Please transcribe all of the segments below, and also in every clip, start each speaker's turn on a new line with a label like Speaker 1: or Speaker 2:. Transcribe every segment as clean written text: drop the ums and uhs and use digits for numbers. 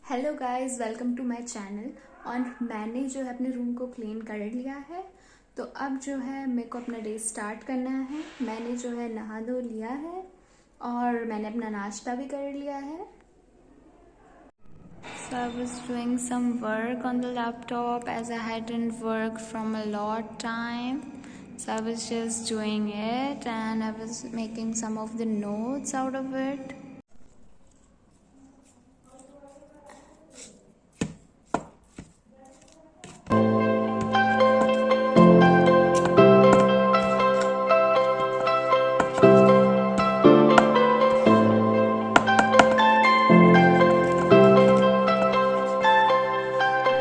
Speaker 1: Hello guys, welcome to my channel. और मैंने जो है अपने रूम को क्लीन कर लिया है। तो अब जो है मेरे को अपना डे स्टार्ट करना है। मैंने जो है नहा धो लिया है और मैंने अपना नाश्ता भी कर लिया है। So I was doing some work on the laptop as I hadn't worked from a lot time. So I was just doing it and I was making some of the notes out of it.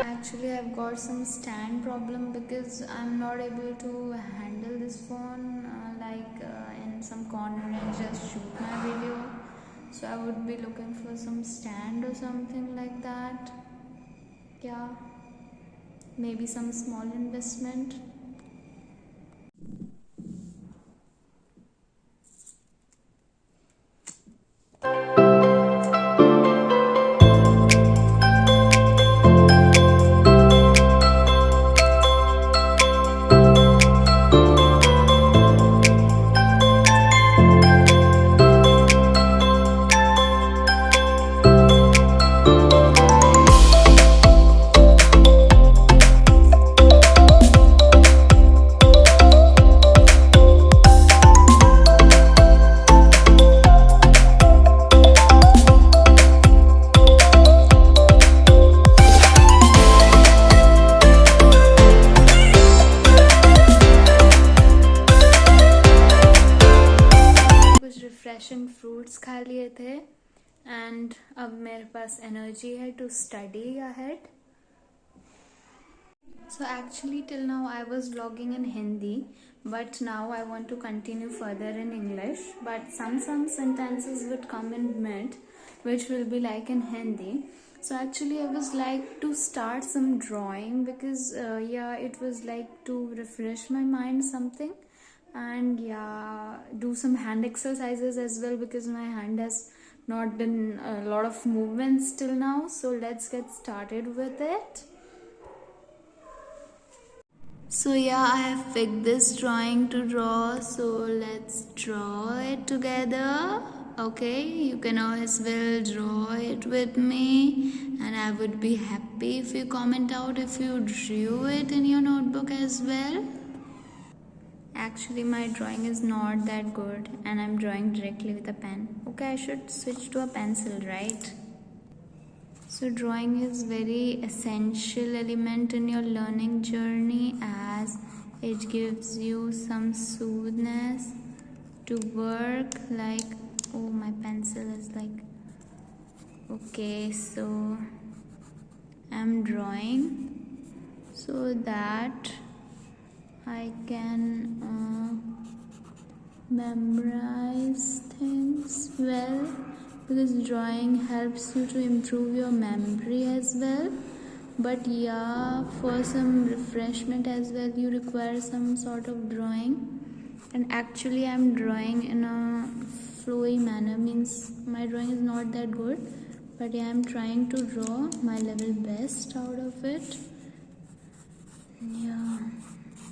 Speaker 1: Actually, I've got some stand problem because I'm not able to handle this phone in some corner and just shoot my video. So I would be looking for some stand or something like that. Yeah, maybe some small investment. Refreshing fruits खा लिए थे and अब मेरे पास energy है to study ahead. So actually till now I was vlogging in Hindi, but now I want to continue further in English, but some sentences would come in mid which will be like in Hindi. So actually I was like to start some drawing because it was like to refresh my mind something, and do some hand exercises as well because my hand has not done a lot of movements till now. So let's get started with it. So I have picked this drawing to draw, so let's draw it together. Okay, you can as well draw it with me, and I would be happy if you comment out if you drew it in your notebook as well. Actually my drawing is not that good and I'm drawing directly with a pen. Okay, I should switch to a pencil, right? So drawing is very essential element in your learning journey as it gives you some soothness to work. Like, oh, my pencil is like, okay, so I'm drawing so that I can memorize things well, because drawing helps you to improve your memory as well. But for some refreshment as well you require some sort of drawing. And actually I'm drawing in a flowy manner, means my drawing is not that good, but I'm trying to draw my level best out of it.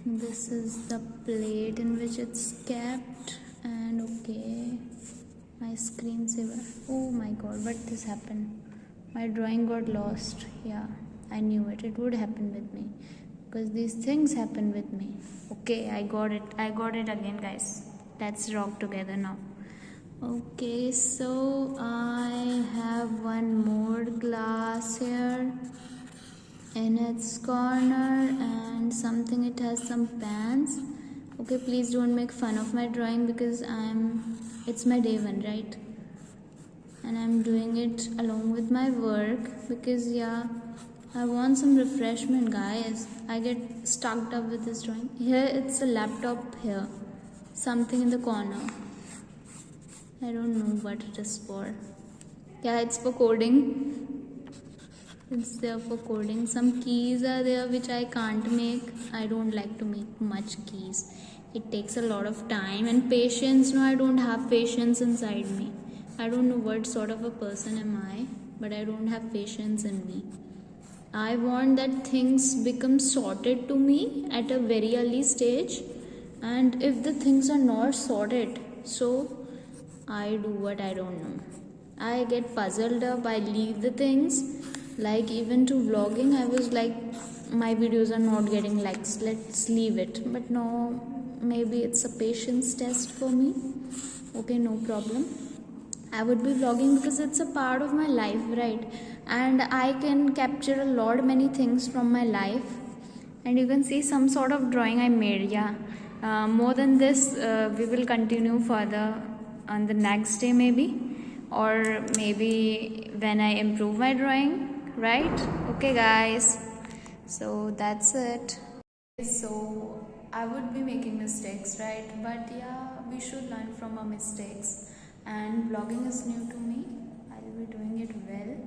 Speaker 1: This is the plate in which it's kept, and okay, my screensaver. Oh my god, what this happened? My drawing got lost. I knew it would happen with me because these things happen with me. Okay, I got it again, guys. Let's rock together now. Okay, so I have one more glass here in its corner and something, it has some pans. Okay, please don't make fun of my drawing because it's my day one, right? And I'm doing it along with my work because I want some refreshment, guys. I get stuck up with this drawing. Here it's a laptop, here something in the corner. I don't know what it is for. It's for coding. It's there for coding. Some keys are there which I can't make. I don't like to make much keys. It takes a lot of time and patience. No, I don't have patience inside me. I don't know what sort of a person am I. but I don't have patience in me. I want that things become sorted to me at a very early stage, and if the things are not sorted, so I do what I don't know. I get puzzled up, I leave the things. Like, even to vlogging, I was like, my videos are not getting likes, let's leave it. But no, maybe it's a patience test for me. Okay, no problem. I would be vlogging because it's a part of my life, right? And I can capture a lot many things from my life. And you can see some sort of drawing I made. Yeah, more than this, we will continue further on the next day, maybe, or maybe when I improve my drawing, right? Okay, guys. So that's it. So I would be making mistakes, right? But yeah, we should learn from our mistakes. And vlogging is new to me. I will be doing it well.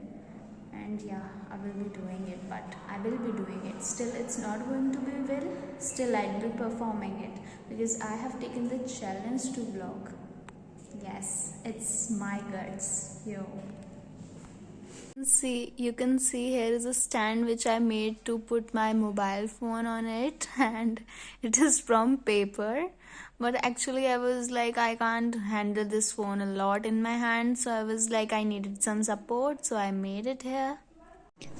Speaker 1: And yeah, I will be doing it, but I will be doing it. Still, it's not going to be well. Still, I'll be performing it because I have taken the challenge to vlog. Yes, it's my guts. Yo. See, you can see here is a stand which I made to put my mobile phone on it, and it is from paper. But actually, I was like, I can't handle this phone a lot in my hand, so I was like, I needed some support, so I made it here.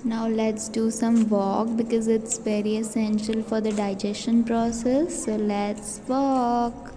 Speaker 1: Now let's do some walk because it's very essential for the digestion process. So let's walk.